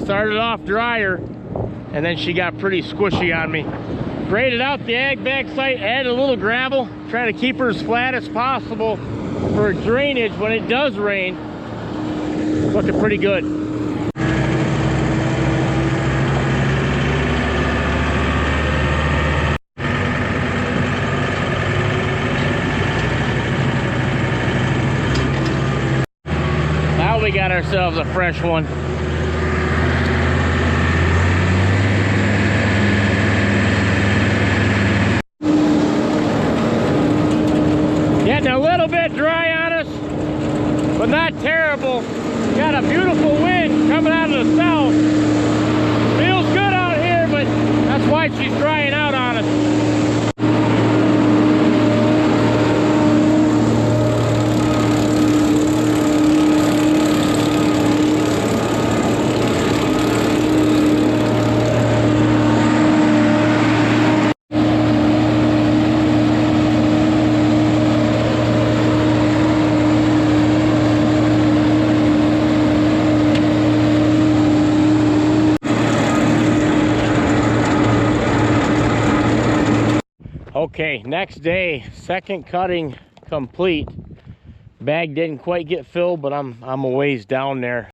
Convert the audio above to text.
started off drier, and then she got pretty squishy on me. Graded out the ag bag site, added a little gravel, trying to keep her as flat as possible for drainage when it does rain. Looking pretty good. Now we got ourselves a fresh one. Getting a little bit dry on us, but not terrible. Got a beautiful wind coming out of the south. Feels good out here, but that's why she's drying out on us. Okay, next day, second cutting complete. Bag didn't quite get filled, but I'm a ways down there.